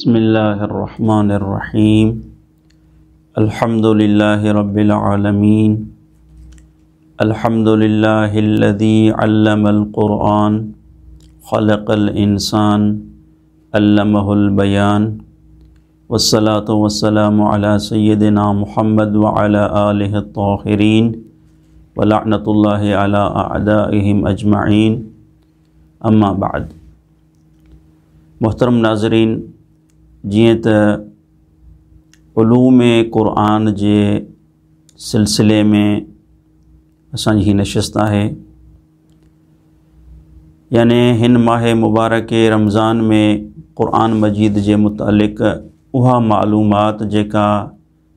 बिस्मिल्लाहिर्रहमानिर्रहीम। अल्हम्दुलिल्लाहि रब्बिल आलमीन। अल्हम्दुलिल्लाहिल्लज़ी अल्लमल क़ुरआन ख़लक़ल इंसान अल्लमहुल बयान। वस्सलातु वस्सलामु अला सय्यिदिना मुहम्मद व अला आलिहि त्ताहिरीन व लअनतुल्लाहि अला अअदाइहिम अजमईन। अम्मा बाद। मुहतरम नाज़रीन, जिएं त उलूम क़ुरआन जे सिलसिले में असांजी ही नशिस्त है, यानी हिन माह मुबारक रमज़ान में क़ुरआन मजीद जे मुतालिक़ उहा मालूमात जेका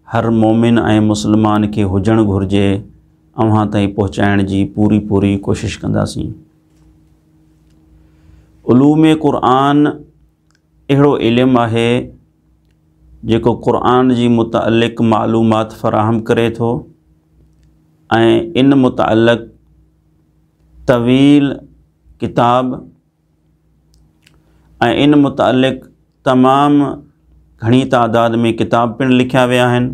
हर मोमिन ऐं मुसलमान के हुजण घुर्जे अव्हां ताईं पहुचाइण जी पूरी कोशिश कंदासीं। उलूम क़ुरआन अहिड़ो इल्मु आहे जेको क़ुरआन जी मुतालिक़ मालूमात फ़राहम करे थो ऐं इन मुतालिक़ तवील किताब ऐं इन मुतालिक़ तमाम घणी तादाद में किताब पिण लिखिया विया आहिनि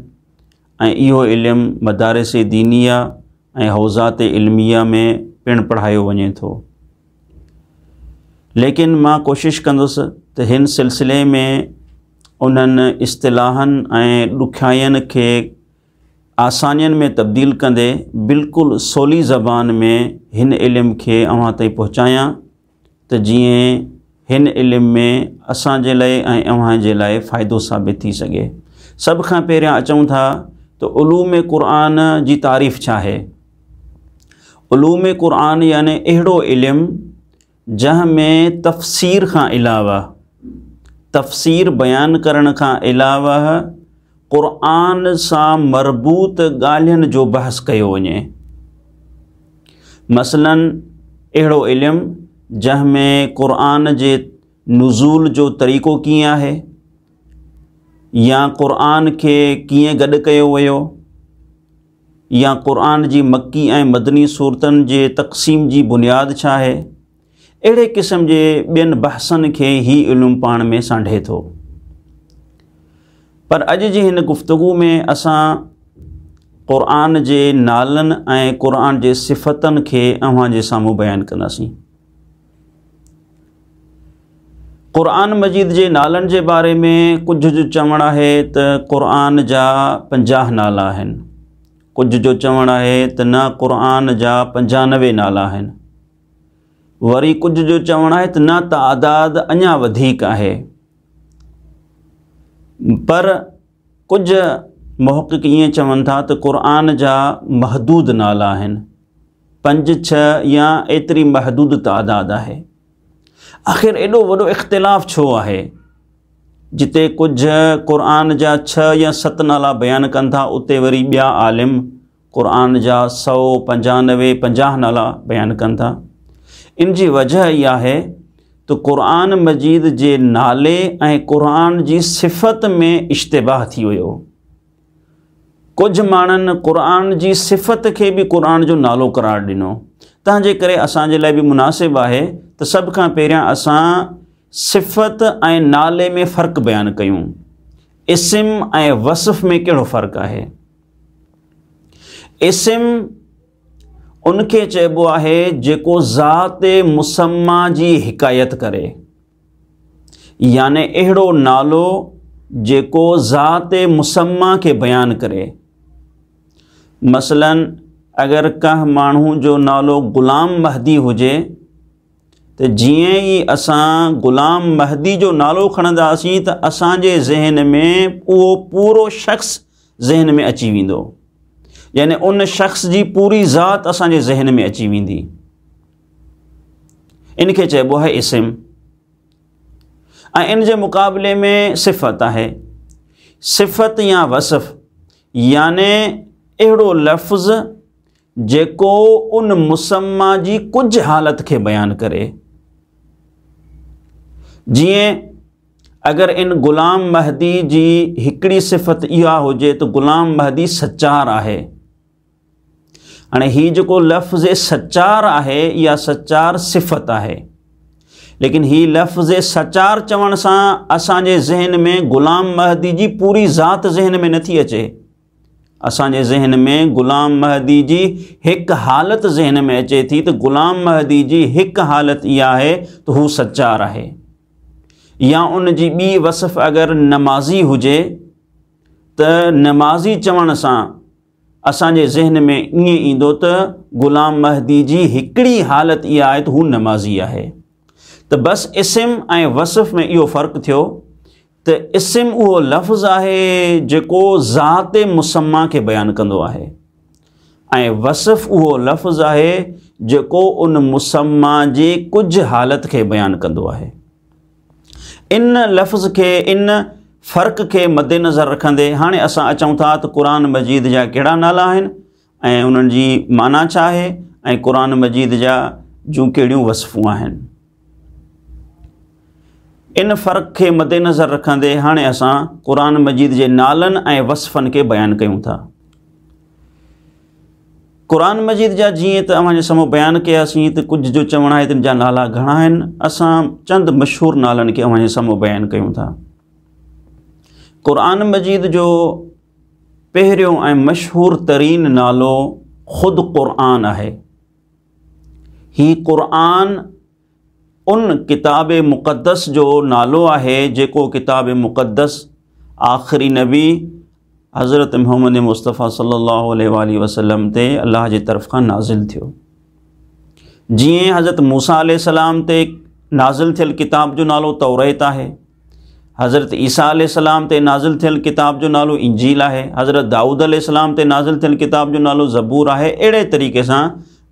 ऐं इहो इल्मु मदारिस दीनिया ऐं हौज़ात इल्मिया में पिण पढ़ायो वञे थो। लेकिन मां कोशिश कंदुसि त हिन सिलसिले में उन्हनि इस्तिलाहनि ऐं ॾुखियाइनि खे आसानियुनि में तब्दील कंदे बिल्कुलु सवली ज़बान में हिन इल्म खे अव्हां ताईं पहुचायां त जीअं हिन इल्म में असांजे लाइ ऐं अव्हां जे लाइ फ़ाइदो साबित थी सघे। सभ खां पहिरियां अचूं था त उलूम क़ुरआन जी तारीफ़ छा आहे। उलूम क़ुरआन यानी अहिड़ो इल्मु जंहिं में तफ़सीर खां अलावा, तफ़सीर बयान करण खां अलावा क़ुरआन सां मरबूत ॻाल्हियुनि जो बहस कयो वञे। मसलन अहिड़ो इल्मु जंहिं में क़ुरआन जे नुज़ूल जो तरीक़ो कीअं आहे, या क़ुरआन खे कीअं गॾु कयो वियो, या क़ुरआन जी मक्की ऐं मदनी सूरतनि जे तक़सीम जी बुनियाद छा आहे। अहिड़े क़िस्म जे ॿियनि बहसनि खे ही इल्मु पाण में सांढे थो। पर अॼु जी हिन गुफ़्तगू में असां क़ुरआन जे नालनि ऐं क़ुरआन जे सिफ़तनि खे अव्हां जे साम्हूं बयानु कंदासीं। क़ुरआन मजीद जे नालनि जे बारे में कुझु जो चवणु आहे त क़ुरआन जा 50 नाला आहिनि, कुझु जो चवणु आहे त न क़ुरआन जा 95 नाला आहिनि, वरी कुझु जो चवणु आहे त न तादाद अञा वधीक आहे। पर कुझु मुहक़िक़ ईअं चवनि था त क़ुरआन जा महदूद नाला आहिनि, 5-6 या एतिरी महदूद तादाद आहे। आख़िर एॾो वॾो इख़्तिलाफ़ छो आहे। जिते कुझु क़ुरआन जा 6 या 7 नाला बयानु कनि था, उते वरी ॿिया आलिम क़ुरआन जा 100, 95, 50 नाला बयानु कनि था। इन जी वजह इहा आहे त क़ुरआन मजीद जे नाले ऐं क़ुरआन जी सिफ़त में इश्तिबाह थी वियो। कुझु माण्हुनि क़ुरआन जी सिफ़त खे बि क़ुरआन जो नालो क़रार ॾिनो। तंहिंजे करे असांजे लाइ बि मुनासिब आहे त सभ खां पहिरियां असां सिफ़त ऐं नाले में फ़र्क़ु बयानु कयूं। इस्म ऐं वस्फ़ में कहिड़ो फ़र्क़ु आहे। इस्म उनखे चइबो आहे जेको ज़ात मुसम्मा जी हिकायत करे, याने अहिड़ो नालो जेको ज़ात मुसम्मा खे बयानु करे। मसलन अगर कंहिं माण्हू जो नालो ग़ुलाम महदी हुजे त जीअं ई असां ग़ुलाम महदी जो नालो खणंदासीं त असांजे ज़हन में उहो पूरो शख़्स ज़हन में अची वेंदो, यानी उन शख़्स जी पूरी ज़ात असांजे ज़हन में अची वेंदी। इनखे चइबो आहे इस्म। ऐं इन जे मुक़ाबले में सिफ़त आहे। सिफ़त या वस्फ़ याने अहिड़ो लफ़्ज़ जेको उन मुसम्मा जी कुझु हालत खे बयानु करे। जीअं अगर इन ग़ुलाम महदी जी हिकिड़ी सिफ़त इहा हुजे त ग़ुलाम महदी सच्चार आहे। हाणे ही जेको लफ़्ज़ सच्चार आहे, इहा सच्चार सिफ़त आहे। लेकिन ही लफ़्ज़ सचार चवण सां असांजे ज़हन में ग़ुलाम महदी जी पूरी ज़ात ज़हन में नथी अचे। असांजे ज़हन में ग़ुलाम महदी जी हिक हालत ज़हन में अचे थी, तो ग़ुलाम महदी जी हिक हालत इहा आहे त हू सचार आहे, या उन जी ॿी वसफ़ अगर नमाज़ी हुजे त नमाज़ी चवण सां असांजे ज़हन में ईअं ईंदो त ग़ुलाम महदी जी हिकिड़ी हालत इहा आहे त हू नमाज़ी आहे। त बस इस्म ऐं वसफ़ में इहो फ़र्क़ु थियो त इस्म उहो लफ़्ज़ आहे जेको ज़ात मुसम्मा खे बयानु कंदो आहे, ऐं वसफ़ उहो लफ़्ज़ आहे जेको उन मुसम्मा जी कुझु हालत खे बयानु कंदो आहे। इन लफ़्ज़ खे, इन फ़र्क़ के मद्देनज़र रखंदे हाणे असां अचूं था त क़ुरान मजीद जा कहिड़ा नाला आहिनि ऐं उन्हनि जी माना छा आहे ऐं क़ुरान मजीद जा जूं कहिड़ियूं वसफ़ूं आहिनि। इन फ़र्क़ के मद्देनज़र रखंदे हाणे असां क़ुरान मजीद जे नालनि ऐं वसफ़नि के बयानु कयूं था। क़ुरान मजीद जा जीअं त अव्हां जे साम्हूं बयानु कयासीं त कुझु जो चवणु आहे तिन जा नाला घणा आहिनि, असां चंद मशहूर नालनि खे अव्हां जे साम्हूं बयानु कयूं था। क़ुरान मजीद जो पहिरियों ऐं मशहूर तरीन नालो ख़ुद क़ुरान आहे। ही क़ुरान उन किताब मुक़द्दस जो नालो आहे जेको किताब मुक़द्दस आख़िरी नबी हज़रत मोहम्मद मुस्तफ़ा सल्लल्लाहु अलैहि वसल्लम ते अल्लाह जी तरफ़ खां नाज़िल थियो। जीअं हज़रत मूसा अलैहिस्सलाम ते नाज़िल थियल किताब जो नालो तौरेत आहे, हज़रत ईसा अलैहिस्सलाम ते नाज़िल थियल किताब जो नालो इंजील आहे, हज़रत दाऊद अलैहिस्सलाम ते नाज़िल थियल किताब जो नालो ज़बूर आहे, अहिड़े तरीक़े सां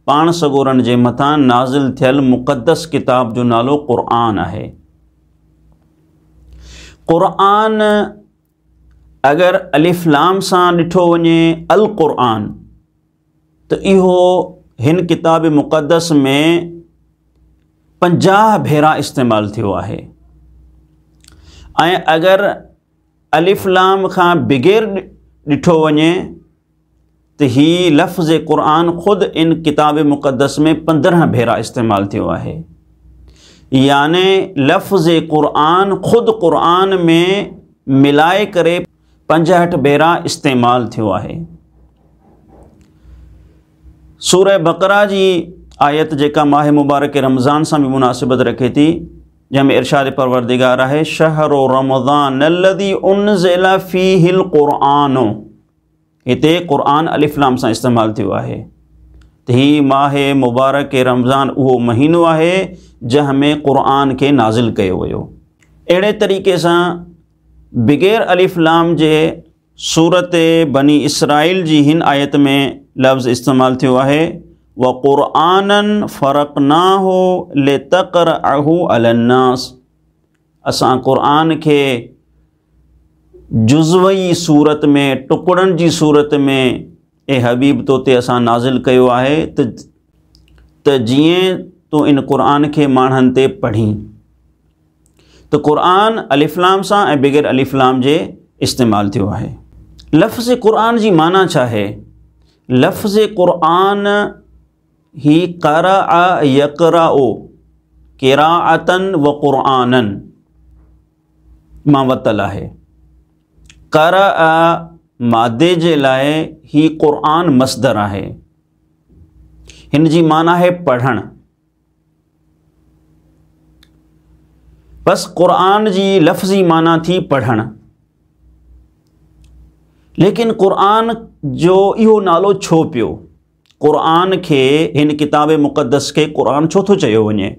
पाण सगोरन जे मथां नाज़िल थियल मुक़द्दस किताब जो नालो क़ुरान आहे। क़ुरान अगर अलिफ लाम सां ॾिठो वञे अल क़ुरान त इहो हिन किताब मुक़द्दस में 50 भेरा इस्तेमालु थियो आहे, ऐं अगर अलिफ लाम खां बग़ैर ॾिठो वञे त ही लफ़्ज़ क़ुरान ख़ुद इन किताब मुक़द्दस में 15 भेरा इस्तेमालु थियो आहे। याने लफ़्ज़ क़ुरान ख़ुद क़ुरान में मिलाए करे 65 भेरा इस्तेमालु थियो आहे। सूरह बक़रा जी आयत जेका माह मुबारक रमज़ान सां भी मुनासिबत रखे थी, जंहिंमें इरशाद परवरदिगार आहे शहरो रमज़ान अल्लज़ी उनज़िला फ़ीहिल क़ुरान। हिते क़ुरान अलिफ लाम सां इस्तेमालु थियो आहे त ही माह मुबारक रमज़ान उहो महीनो आहे जंहिंमें क़ुरान खे नाज़िल कयो वियो। अहिड़े तरीक़े सां बग़ैर अलिफ लाम जे सूरत बनी इसराइल जी हिन आयत में लफ़्ज़ इस्तेमालु थियो आहे व क़ुरआनन फ़रक़नाहु लितक़रअहु अलन्नास। असां क़ुरान खे जुज़वई सूरत में, टुकड़नि जी सूरत में ए हबीब तो ते असां नाज़िल कयो आहे त जीअं तूं इन क़ुरान खे माण्हुनि ते पढ़ी। तो क़ुरान अलिफ लाम सां ऐं बग़ैर अलिफ लाम जे इस्तेमालु थियो आहे। लफ़्ज़ क़ुरान जी माना छा आहे? लफ़्ज़ क़ुरान ही क़रअ यक़रअु क़िराअतन व क़ुरआनन मां वतल आहे। क़रअ मादे जे लाइ ही क़ुरान मस्दर आहे, हिन जी माना है पढ़ण। बस क़ुरान जी लफ़्ज़ी माना थी पढ़ण। लेकिन क़ुरान जो इहो नालो छो पियो? क़ुरान खे, हिन किताब मुक़द्दस के क़ुरान छो थो चयो वञे?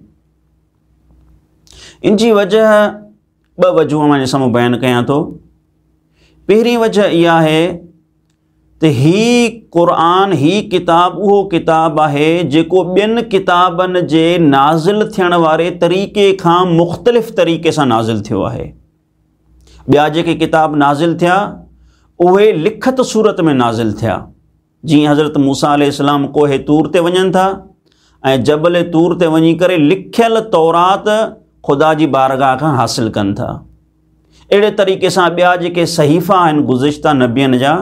इन जी वजह ॿ वजूह मां साम्हूं बयानु कयां थो। पहिरीं वजह इहा है त ही क़ुरान, ही किताब उहो किताब आहे जेको ॿियनि किताबनि जे नाज़िल थियण वारे तरीक़े खां मुख़्तलिफ़ तरीक़े सां नाज़िल थियो आहे। ॿिया जेके किताब नाज़िल थिया उहे लिखत सूरत में नाज़िल थिया। जीअं हज़रत मूसा अलैहिस्सलाम कोहे तूर ते वञनि था ऐं जबल तूर ते वञी करे लिखियल तौरात ख़ुदा जी बारगाह खां हासिल कनि था। अहिड़े तरीक़े सां ॿिया जेके सहीफ़ा आहिनि गुज़िश्ता नबियनि जा,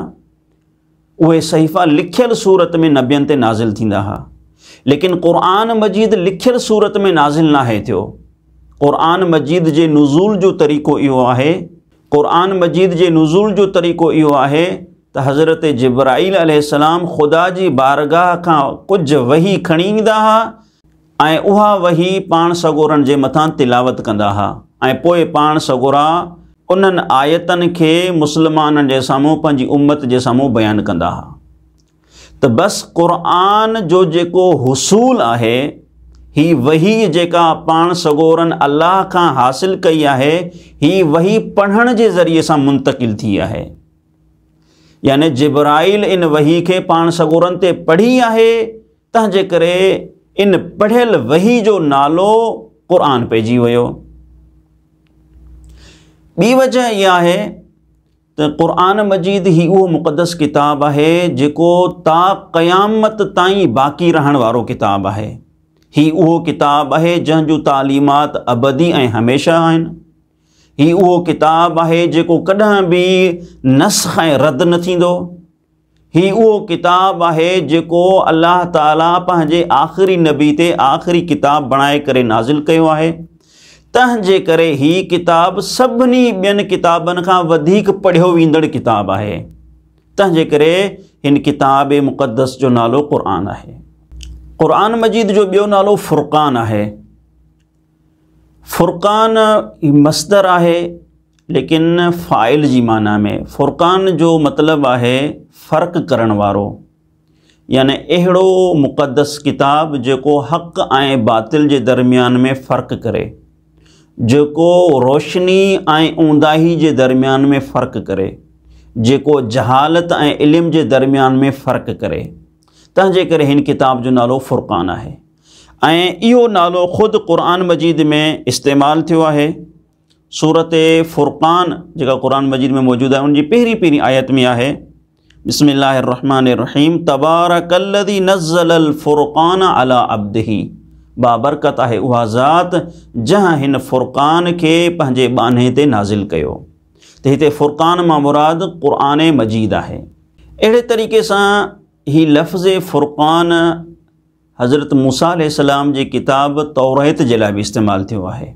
उहे सहीफ़ा लिखियल सूरत में नबियनि ते नाज़िल थींदा हुआ। लेकिन क़ुरान मजीद लिखियल सूरत में नाज़िल नाहे थियो। क़ुरान मजीद जे नुज़ूल जो तरीक़ो इहो आहे। क़ुरान मजीद जे नुज़ूल जो तरीक़ो इहो आहे त हज़रत जिब्राईल अलैहिस्सलाम ख़ुदा जी बारगाह खां कुझु वही खणी ईंदा हुआ ऐं उहा वही पाण सगोरनि जे मथां तिलावत कंदा हुआ ऐं पोइ पाण सगोरा उन्हनि आयतनि खे मुस्लमाननि जे साम्हूं पंहिंजी उम्मत जे साम्हूं बयानु कंदा हुआ। त बस क़ुरान जो जेको हुसूल आहे, ही वही जेका पाण सगोरन अल्लाह खां हासिल कई आहे, ही वही पढ़ण जे ज़रिए सां मुंतकिल थी आहे। यानी जिब्राईल इन वही के पाण सगोरन ते पढ़ी आहे, तंहिंजे करे इन पढ़ियल वही जो नालो क़ुरान पइजी वियो। ॿी वजह इहा आहे त क़ुरान मजीद ही उहो मुक़दस किताब आहे जेको ता क़यामत ताईं बाक़ी रहण वारो किताब आहे। ही उहो किताब आहे जंहिंजूं तालीमात अबदी ऐं हमेशा आहिनि। ही उहो किताब आहे जेको कॾहिं बि नस्ख़ ऐं रद्द न थींदो। ही उहो किताब आहे जेको अल्लाह ताला पंहिंजे आख़िरी नबी ते आख़िरी किताब बणाए करे नाज़िल कयो आहे। तंहिंजे करे ही किताब सभिनी ॿियनि किताबनि खां वधीक पढ़ियो वेंदड़ किताब आहे। तंहिंजे करे हिन किताब मुक़दस जो नालो क़ुरान आहे। क़ुरान मजीद जो ॿियो नालो फ़ुरक़ान आहे। फ़ुरक़ान मस्दर आहे लेकिन फ़ाइल जी माना में। फ़ुरक़ान जो मतिलबु आहे फ़र्क़ु करण वारो, यानी अहिड़ो मुक़दस किताब जेको हक़ ऐं बातिल जे दरमियान में फ़र्क़ु करे, जेको रोशनी ऐं ऊंदाही जे दरमियान में फ़र्क़ु करे, जेको जहालत ऐं इल्म जे दरमियान में फ़र्क़ु करे। तंहिंजे करे हिन किताब जो नालो फ़ुरक़ान आहे ऐं इहो नालो ख़ुदि क़ुरान मजीद में इस्तेमालु थियो आहे। सूरत फ़ुरक़ान जेका क़ुरान मजीद में मौजूदु आहे उनजी पहिरीं आयत में आहे बिस्मिल्लाहिर्रहमानिर्रहीम तबारकल्लज़ी नज़्ज़लल फ़ुरक़ान अला अब्दिही। बाबरकत आहे उहा ज़ात जहां हिन फ़ुरक़ान के पंहिंजे बाने ते नाज़िल कयो। त हिते फ़ुरक़ान मां मुराद क़ुरान मजीद आहे। अहिड़े तरीक़े सां ही लफ़्ज़ फ़ुरक़ान हज़रत मूसा अलैहिस्सलाम जी किताब तौरात जे लाइ बि इस्तेमालु थियो आहे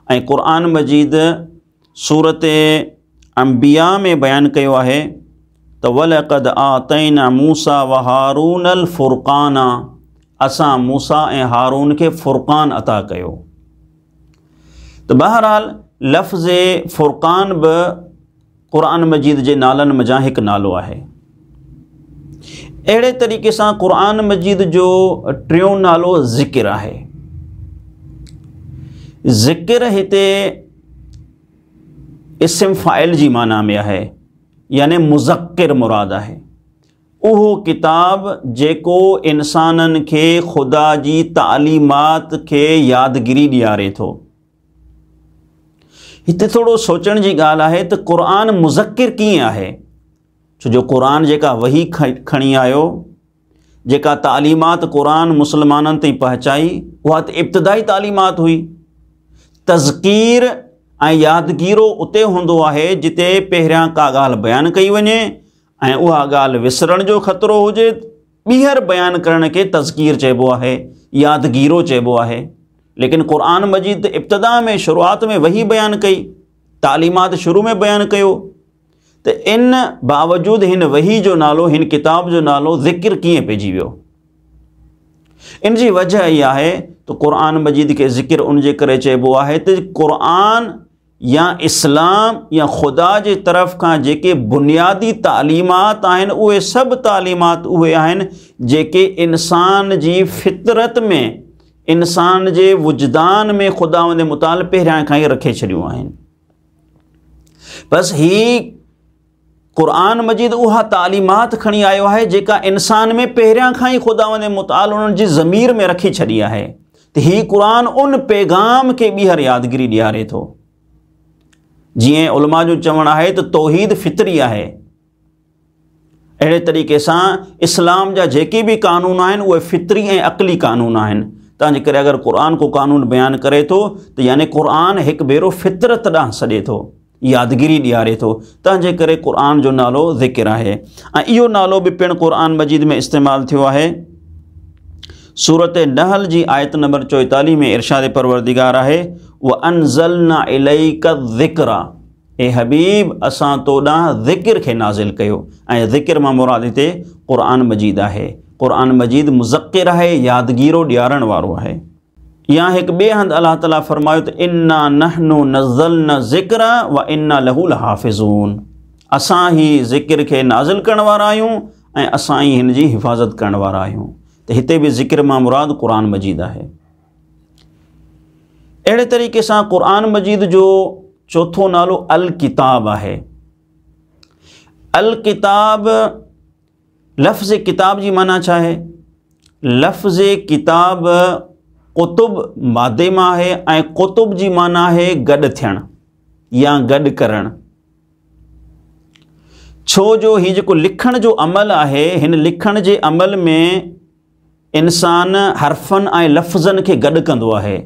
ऐं क़ुरान मजीद सूरत अंबिया में बयानु कयो आहे त वलक़द आतैना मूसा व हारूनल फ़ुरक़ाना, असां मूसा ऐं हारून के फ़ुरक़ान अता कयो। त बहरहाल लफ़्ज़ फ़ुरक़ान बि क़ुरान मजीद जे नालनि मज़ा हिकु नालो आहे। अहिड़े तरीक़े सां क़ुरान मजीद जो टियों नालो ज़िक्र आहे। ज़िक्र हिते इस्म फ़ाइल जी माना में आहे, यानी मुज़क्किर मुराद आहे। उहो किताब जेको इंसाननि खे ख़ुदा जी तालीमात खे यादगिरी ॾियारे थो। हिते थोरो सोचण जी ॻाल्हि आहे त क़ुरान मुज़क्किर कीअं आहे, छो जो क़ुरान जेका वही खणी आयो, जेका तालीमात क़ुरान मुस्लमाननि ताईं पहुचाई, उहा त इब्तिदाई तालीमात हुई। तज़कीर ऐं यादगीरो उते हूंदो आहे जिते पहिरियां का ॻाल्हि बयानु कई वञे ऐं उहा ॻाल्हि विसरण जो ख़तरो हुजे, ॿीहर बयानु करण खे तज़कीर चइबो आहे, यादगीरो चइबो आहे। लेकिन क़ुरान मजीद इब्तिदा में शुरूआत में वही बयानु कई, तालीमात शुरू में बयानु कयो। त इन बावजूद हिन वही जो नालो, हिन किताब जो नालो ज़िक्र कीअं पइजी वियो? इन जी वजह इहा आहे त क़ुरान मजीद के ज़िक्र उन जे करे चइबो आहे त क़ुरान या इस्लाम या ख़ुदा जे तरफ़ खां जेके बुनियादी तालीमात आहिनि, उहे सभु तालीमात उहे आहिनि जेके इंसान जी फितरत में, इंसान जे वुजदान में ख़ुदा मुताल पहिरियां खां ई रखे छॾियूं आहिनि। बसि ही क़ुरान मजीद उहा तालीमात खणी आयो आहे जेका इंसान में पहिरियां खां ई ख़ुदा मुताल उन्हनि जी ज़मीर में रखी छॾी आहे। त ही क़ुरान उन पैगाम खे ॿीहर यादगिरी ॾियारे थो। जीअं उलमा जो चवणु आहे त तौहीद फितरी आहे, अहिड़े तरीक़े सां इस्लाम जा जेके बि क़ानून आहिनि उहे फितरी ऐं अक़ली क़ानून आहिनि। तंहिंजे करे अगरि क़ुरान को क़ानून बयानु करे थो त यानी क़ुरान हिकु भेरो फितरत ॾांहुं सॾे थो, यादगिरी ॾियारे थो। तंहिंजे करे क़ुरान जो नालो ज़िक्र आहे ऐं इहो नालो बि पिणु क़ुरान मजीद में इस्तेमालु थियो आहे। सूरत नहल जी आयत नंबर 44 में इरशाद परवरदिगार आहे व अनज़लना इलैका ज़िक्रा, ए हबीब असां तोॾां ज़िक्र खे नाज़िल कयो। ऐं ज़िक्र मां मुराद हिते क़ुरान मजीद आहे। क़ुरान मजीद मुज़क्किर आहे, यादगीरो ॾियारण वारो आहे। या हिकु ॿिए हंधि अलाह ताला फ़रमायो त इन्ना नहनु नज़्ज़लना ज़िक्र व इन्ना लहू लहाफ़िज़ून, असां ही ज़िक्र खे नाज़िल करण वारा आहियूं ऐं असां ही हिन जी हिफ़ाज़त करण वारा आहियूं। त हिते बि ज़िक्र मां मुराद क़ुरान मजीद आहे। अहिड़े तरीक़े सां क़ुरान मजीद जो चौथो नालो अल किताब आहे। अल किताब, लफ़्ज़ किताब जी माना छा आहे? लफ़्ज़ किताब कुतुब मादे मां आहे ऐं कुतुब जी माना आहे गॾु थियणु या गॾु करणु। छो जो हीउ जेको लिखण जो अमल आहे, हिन लिखण जे अमल में इंसान हर्फ़नि ऐं लफ़्ज़नि खे गॾु कंदो आहे।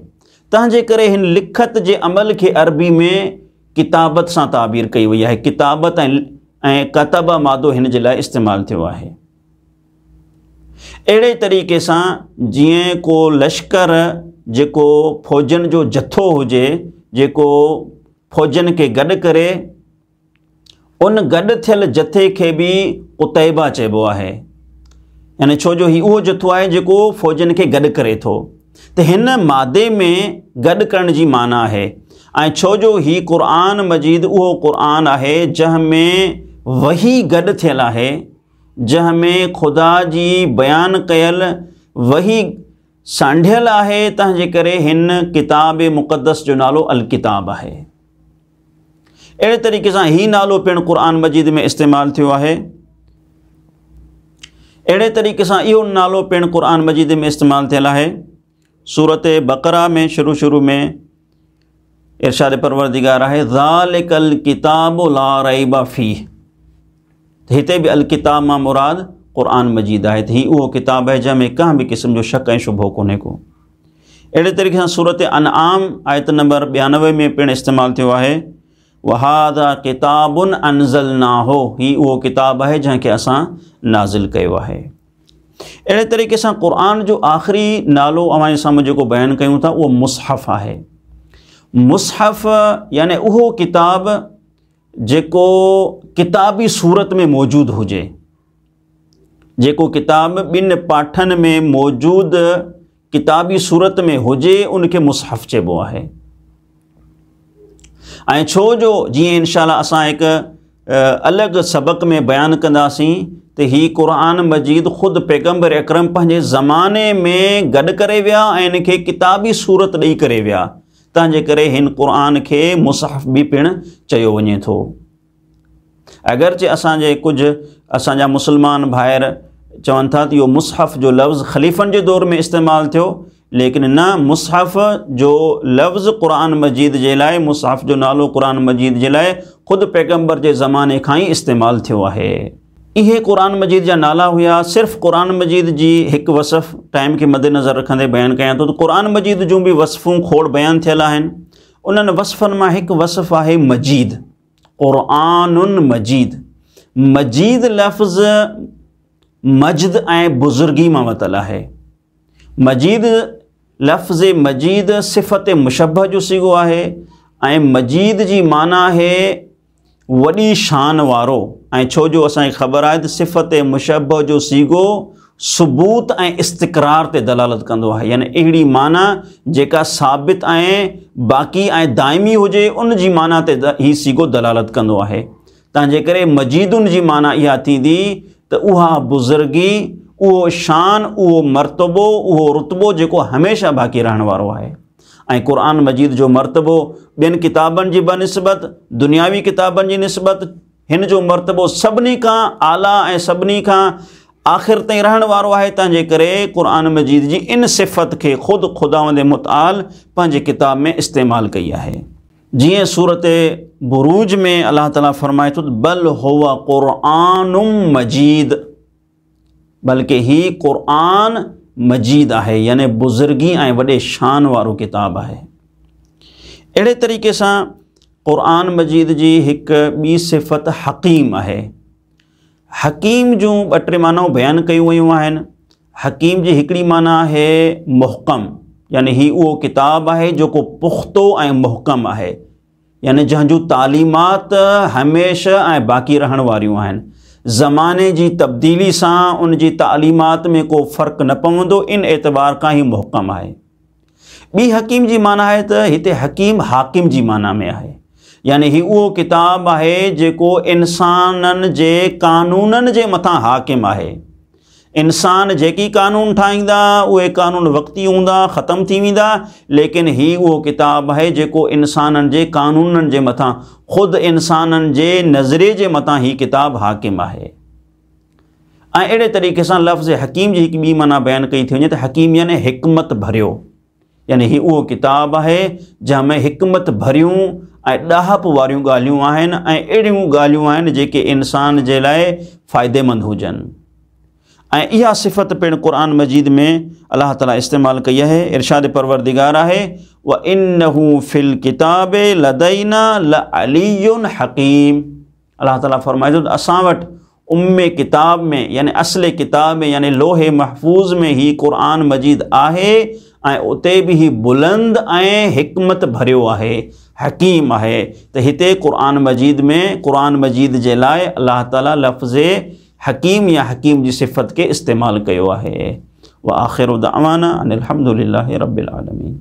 तंहिंजे करे हिन लिखत जे अमल खे अरबी में किताबत सां ताबीर कई वई आहे। किताबत ऐं कतब मादो हिन जे लाइ इस्तेमालु थियो आहे। अहिड़े तरीक़े सां जीअं को लश्कर जेको फ़ौजनि जो जथो हुजे, जेको फ़ौजनि खे गॾु करे, उन गॾु थियल जथे खे बि कुतैबा चइबो आहे। यानी छो जो हीउ उहो जथो आहे जेको फ़ौजनि खे गॾु करे थो। त हिन मादे में गॾु करण जी माना आहे। ऐं छो जो हीउ क़ुरान मजीद उहो क़ुरान आहे जंहिंमें वही गॾु थियल आहे, जंहिंमें ख़ुदा जी बयानु कयल वही सांढियल आहे। तंहिंजे करे हिन किताब मुक़दस जो नालो अल किताब आहे। अहिड़े तरीक़े सां हीउ नालो पिणु क़ुरान मजीद में इस्तेमालु थियो आहे। अहिड़े तरीक़े सां इहो नालो पिणु क़ुरान मजीद में इस्तेमालु थियल आहे। सूरत बक़रा में शुरू में इरशाद परवरदिगार आहे ज़ालिकल किताबु ला रैब फ़ीह। हिते बि अल किताब मां मुराद क़ुरान मजीद आहे। त हीउ उहो किताब आहे जंहिंमें कंहिं बि क़िस्म जो शक ऐं शुबो कोन्हे को। अहिड़े तरीक़े सां सूरत अनआम आयत नंबर 92 में पिणु इस्तेमालु थियो आहे वहादा किताबुन अनज़लनाहु, हीउ उहो किताब आहे जंहिंखे असां नाज़िल कयो आहे। अहिड़े तरीक़े सां क़ुरान जो आख़िरी नालो अव्हां साम्हूं जेको बयानु कयूं था उहो मुसहफ़ आहे। मुसहफ़ यानी उहो किताब जेको किताबी सूरत में मौजूदु हुजे, जेको किताब ॿिनि पाठनि में मौजूदु किताबी सूरत में हुजे, उनखे मुसहफ़ चइबो आहे। ऐं छो जो जीअं इंशाअल्लाह असां हिकु अलॻि सबक़ में बयानु कंदासीं त हीउ क़ुरान मजीद ख़ुदि पैगम्बर अकरम पंहिंजे ज़माने में गॾु करे विया ऐं इनखे किताबी सूरत ॾेई करे विया। तंहिंजे करे हिन क़ुरान खे मुसहफ़ बि पिणु चयो वञे थो। अगरचे असांजे कुझु असांजा मुस्लमान भाइर चवनि था त इहो मुसहफ़ जो लफ़्ज़ ख़लीफ़नि जे दौर में इस्तेमालु थियो, लेकिन न, मुसहफ़ जो लफ़्ज़ क़ुरान मजीद जे लाइ, मुसहफ़ जो नालो क़ुरान मजीद जे लाइ ख़ुदि पैगम्बर जे ज़माने खां ई इस्तेमालु थियो आहे। इहे क़ुरान मजीद जा नाला हुआ। सिर्फ़ु क़ुरान मजीद जी हिकु वसफ़ टाइम खे मद्देनज़र रखंदे बयानु कयां थो त क़ुरान मजीद जूं बि वसफ़ूं खोड़ बयानु थियल आहिनि। उन्हनि वसफ़नि मां हिकु वसफ़ आहे मजीद, क़ुरानुन मजीद। मजीद लफ़्ज़ मजद ऐं बुज़ुर्गी मां वरितलु आहे। मजीद लफ़्ज़ मजीद सिफ़त मुशब्बह जो सीगो आहे ऐं मजीद जी माना आहे वॾी शान वारो। ऐं छो जो असांखे ख़बर आहे त सिफ़त मुशब्बह जो सीगो सुबूत ऐं इस्तिक़रार ते दलालत कंदो आहे। यानी अहिड़ी माना जेका साबित ऐं बाक़ी ऐं दाइमी हुजे, उन जी माना ते हीउ सीगो दलालत कंदो आहे। तंहिंजे करे मजीदुनि जी माना इहा थींदी त उहा बुज़ुर्गी, उहो शान, उहो मर्तबो, उहो रुतबो जेको हमेशह बाक़ी रहण वारो आहे। ऐं क़ुरान मजीद जो मर्तबो ॿियनि किताबनि जी बनिस्बत, दुनियावी किताबनि जी निस्बत, हिन जो मर्तबो सभिनी खां आला ऐं सभिनी खां आख़िर ताईं रहण वारो आहे। तंहिंजे करे क़ुरान मजीद जी इन सिफ़त खे ख़ुदि ख़ुदावंद मुतआल पंहिंजे किताब में इस्तेमालु कई आहे। जीअं सूरत बुरूज में अल्लाह ताला फरमाए थो बल हुवा क़ुरानुम मजीद, बल्कि ही क़ुरान मजीद आहे, यानी बुज़ुर्गी ऐं वॾे शान वारो किताब आहे। अहिड़े तरीक़े सां क़ुरान मजीद जी हिकु ॿी सिफ़त हकीम आहे। हकीम जूं ॿ टे मानाऊं बयानु कयूं वयूं आहिनि। हकीम जी हिकिड़ी माना आहे मुहकम, यानी ही उहो किताब है जो को पुख्तो ऐं मुहकम है, यानी जंहिंजूं तालीमात हमेशह ऐं बाक़ी रहण वारियूं आहिनि। ज़माने जी तब्दीली सां उन जी तालीमात में को फ़र्क़ु न पवंदो, इन एतबार खां ही मुहकम आहे। ॿी हकीम जी माना आहे त हिते हकीम हाकिम जी माना में आहे, यानी ही उहो किताब आहे जेको इंसाननि जे कानूननि जे मथां हाकिम आहे। इंसान जेकी कानून ठाहींदा उहे कानून वक़्ती हूंदा, ख़तम थी वेंदा, लेकिन ही उहो किताब आहे जेको इंसाननि जे कानूननि जे मथां, ख़ुदि इंसाननि जे नज़रे जे मथां ही किताब हाकिम आहे। ऐं अहिड़े तरीक़े सां लफ़्ज़ हकीम जी हिकु ॿी माना बयानु कई थी वञे त हकीम यानी हिकमत भरियो, यानी ही उहो किताब आहे जंहिंमें हिकमत भरियूं ऐं ॾाहप वारियूं ॻाल्हियूं आहिनि ऐं अहिड़ियूं ॻाल्हियूं आहिनि जेके इंसान जे लाइ फ़ाइदेमंद हुजनि। ऐं इहा सिफ़त पिणु क़ुरान मजीद में अल्लाह ताला इस्तेमालु कई आहे। इरशाद परवरदिगार आहे व इन्नहु फिल किताबे लदैना लअलियुन हकीम। अल्लाह ताला फरमाए थो असां वटि उम्मे किताब में यानी असले किताब में यानी लोहे महफूज़ में ही क़ुरान मजीद आहे ऐं उते बि ही बुलंद ऐं हिकमत भरियो आहे, हकीम आहे। त हिते क़ुरान मजीद में क़ुरान मजीद जे लाइ अल्लाह ताला लफ़्ज़ हकीम या हकीम जी सिफ़त के इस्तेमाल कयो आहे। व आख़िरु दअवाना अनिल हम्दुलिल्लाहि रब्बिल आलमीन।